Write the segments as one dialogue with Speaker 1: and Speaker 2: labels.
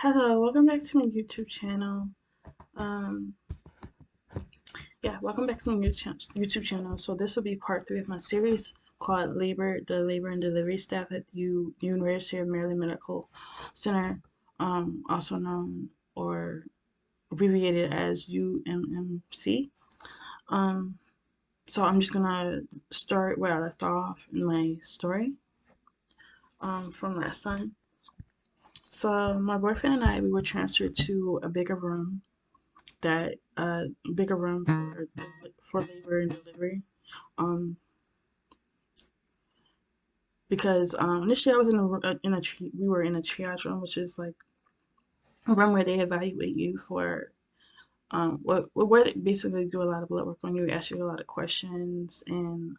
Speaker 1: Hello, welcome back to my YouTube channel. Um, welcome back to my YouTube channel. So this will be part 3 of my series called the Labor and Delivery Staff at University of Maryland Medical Center, also known or abbreviated as UMMC. Um, so I'm just gonna start where I left off in my story from last time. So my boyfriend and I, we were transferred to a that bigger room for labor and delivery. Um, because initially I was we were in a triage room, which is like a room where they evaluate you for where they basically do a lot of blood work on you, ask you a lot of questions, and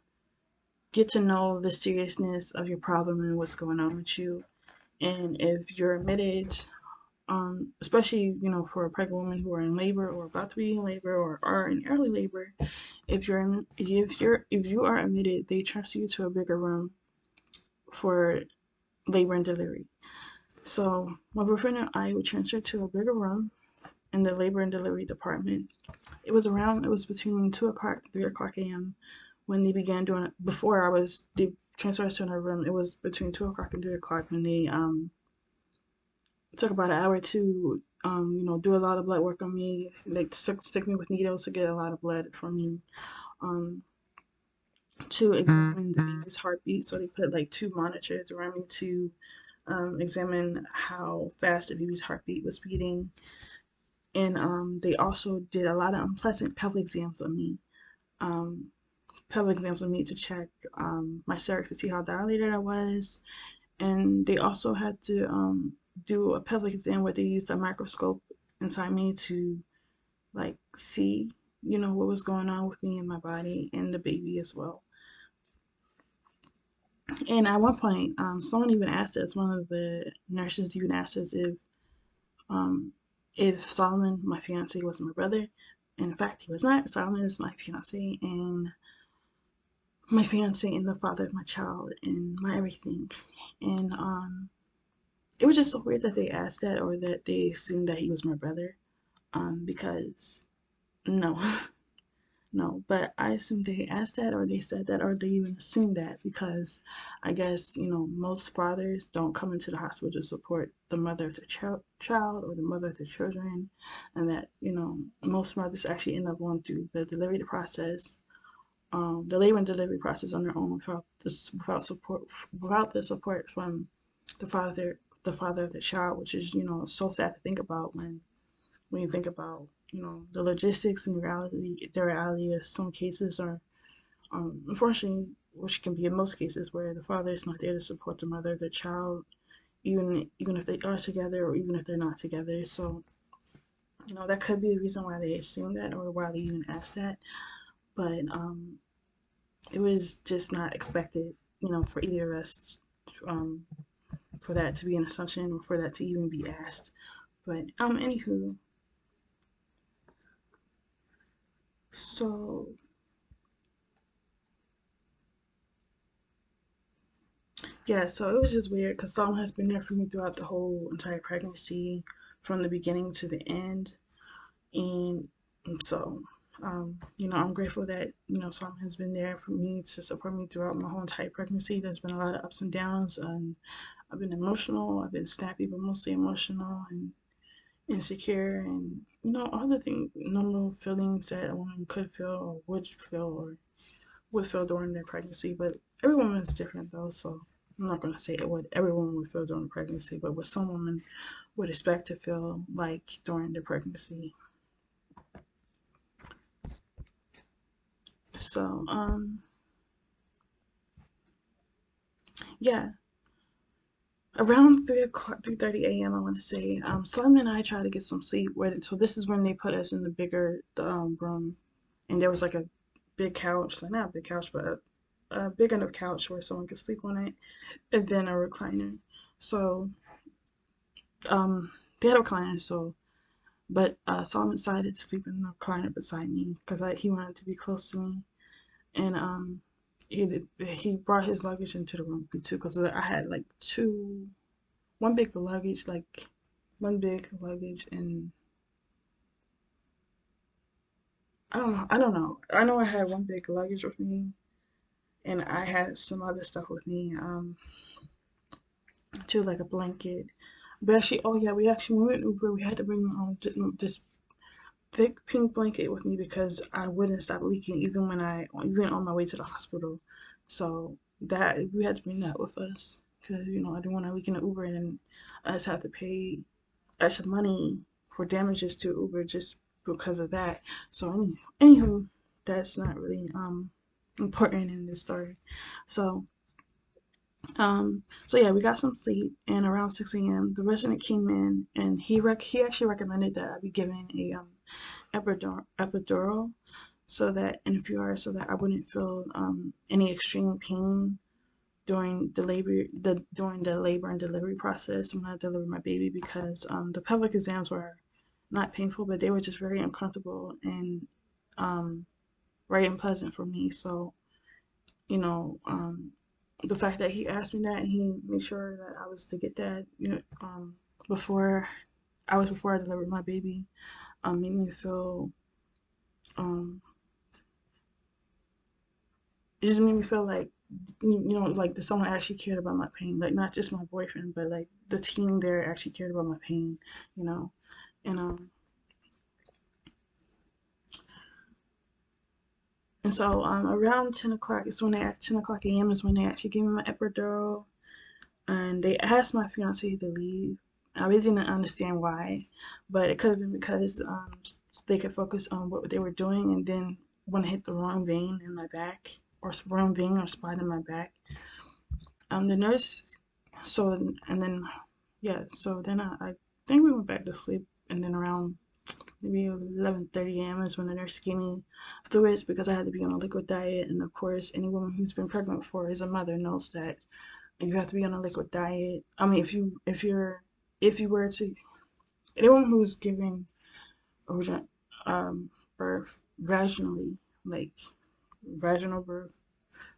Speaker 1: get to know the seriousness of your problem and what's going on with you. And if you're admitted, especially for a pregnant woman who are in labor or about to be in labor or are in early labor, if you are admitted, they transfer you to a bigger room for labor and delivery. So my boyfriend and I were transferred to a bigger room in the labor and delivery department. It was between 2 o'clock, 3 o'clock a.m. when they began doing it. They transferred us to another room. It was between 2 o'clock and 3 o'clock when they took about an hour to do a lot of blood work on me. They stick me with needles to get a lot of blood from me. Um, to examine the baby's heartbeat. So they put like two monitors around me to examine how fast the baby's heartbeat was beating. And they also did a lot of unpleasant pelvic exams on me. Um, Pelvic exams on me to check my cervix to see how dilated I was. And they also had to do a pelvic exam where they used a microscope inside me to like see, what was going on with me and my body and the baby as well. And at one point, someone even asked us, one of the nurses even asked us um, if Solomon, my fiance, was my brother. And in fact, he was not. Solomon is my fiance and the father of my child and my everything. And it was just so weird that they asked that or that they assumed that he was my brother. Because no, no, but I assume they asked that or they said that or they even assumed that because I guess, most fathers don't come into the hospital to support the mother of the child or the mother of the children. And that, most mothers actually end up going through the labor and delivery process on their own without the support from the father of the child, which is, so sad to think about when you think about the logistics and the reality of some cases are unfortunately, which can be in most cases where the father is not there to support the mother, the child, even if they are together or even if they're not together. So that could be the reason why they assume that or why they even asked that. But it was just not expected, for either of us, um, for that to be an assumption or for that to even be asked. But anywho, so yeah, so it was just weird because Solomon has been there for me throughout the whole entire pregnancy, from the beginning to the end, and so I'm grateful that Solomon has been there for me to support me throughout my whole entire pregnancy. There's been a lot of ups and downs, and I've been emotional, I've been snappy, but mostly emotional and insecure, and all the things, normal feelings that a woman could feel or would feel during their pregnancy. But every woman is different though, so I'm not gonna say what every woman would feel during pregnancy, but what some women would expect to feel like during their pregnancy. So yeah, around 3 o'clock, 3:30 a.m. I want to say, Simon and I tried to get some sleep. So this is when they put us in the bigger room, and there was like a big couch, like not a big couch, but a big enough couch where someone could sleep on it, and then a recliner. So they had a recliner, but Solomon decided to sleep in the recliner beside me because he wanted to be close to me, and he brought his luggage into the room too because I had like one big luggage, like one big luggage, and I don't know. I know I had one big luggage with me, and I had some other stuff with me, too, like a blanket. But actually, oh yeah, we actually when we went Uber, we had to bring this thick pink blanket with me because I wouldn't stop leaking even on my way to the hospital. So that we had to bring that with us because I didn't want to leak in the Uber and then us have to pay extra money for damages to Uber just because of that. So anywho, that's not really important in this story. So so yeah, we got some sleep, and around 6 a.m., the resident came in, and he actually recommended that I be given a epidural, so that in a few hours, so that I wouldn't feel any extreme pain during the labor and delivery process when I delivered my baby, because the pelvic exams were not painful, but they were just very uncomfortable and um, very unpleasant for me. So you know, the fact that he asked me that and he made sure that I was to get that, before before I delivered my baby, made me feel, um, it just made me feel like, like that someone actually cared about my pain, like not just my boyfriend, but like the team there actually cared about my pain, you know, and around 10 o'clock is when they at 10 o'clock a.m. is when they actually gave me my epidural, and they asked my fiance to leave. I really didn't understand why, but it could have been because they could focus on what they were doing and then want to hit the wrong vein in my back or wrong vein or spot in my back. The nurse, so and then yeah, so then I think we went back to sleep, and then around maybe 11:30 a.m. is when the nurse gave me fluids because I had to be on a liquid diet, and of course, any woman who's been pregnant before as a mother knows that you have to be on a liquid diet. I mean, if you were to anyone who's giving origin, birth vaginally, like vaginal birth,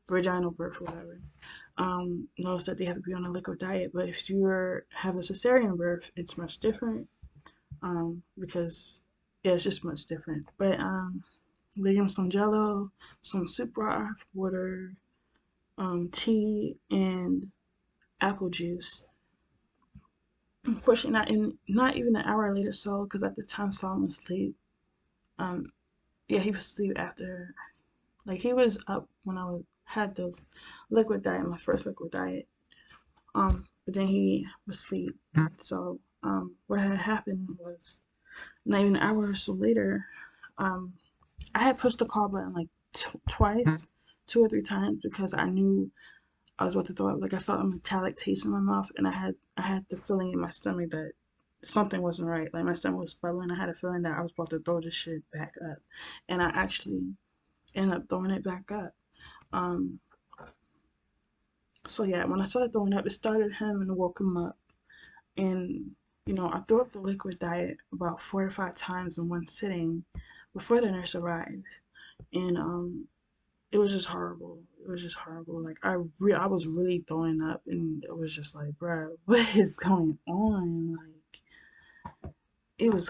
Speaker 1: vaginal birth, whatever, knows that they have to be on a liquid diet. But if you have a cesarean birth, it's much different, because yeah, it's just much different. But they give them some Jello, some soup broth, water, tea, and apple juice. Unfortunately, not even an hour later, so because at the time Solomon was asleep. Um, yeah, he was asleep after, like he was up when had the liquid diet, my first liquid diet. But then he was asleep. So what had happened was not even an hour or so later, um, I had pushed the call button like twice, 2 or 3 times, because I knew I was about to throw up. Like I felt a metallic taste in my mouth, and I had the feeling in my stomach that something wasn't right. Like my stomach was bubbling. I had a feeling that I was about to throw this shit back up, and I actually ended up throwing it back up. Um, so yeah, when I started throwing up, it started him and woke him up, and I threw up the liquid diet about 4 to 5 times in one sitting before the nurse arrived, and it was just horrible. It was just horrible. Like I was really throwing up, and it was just like, bruh, what is going on? Like it was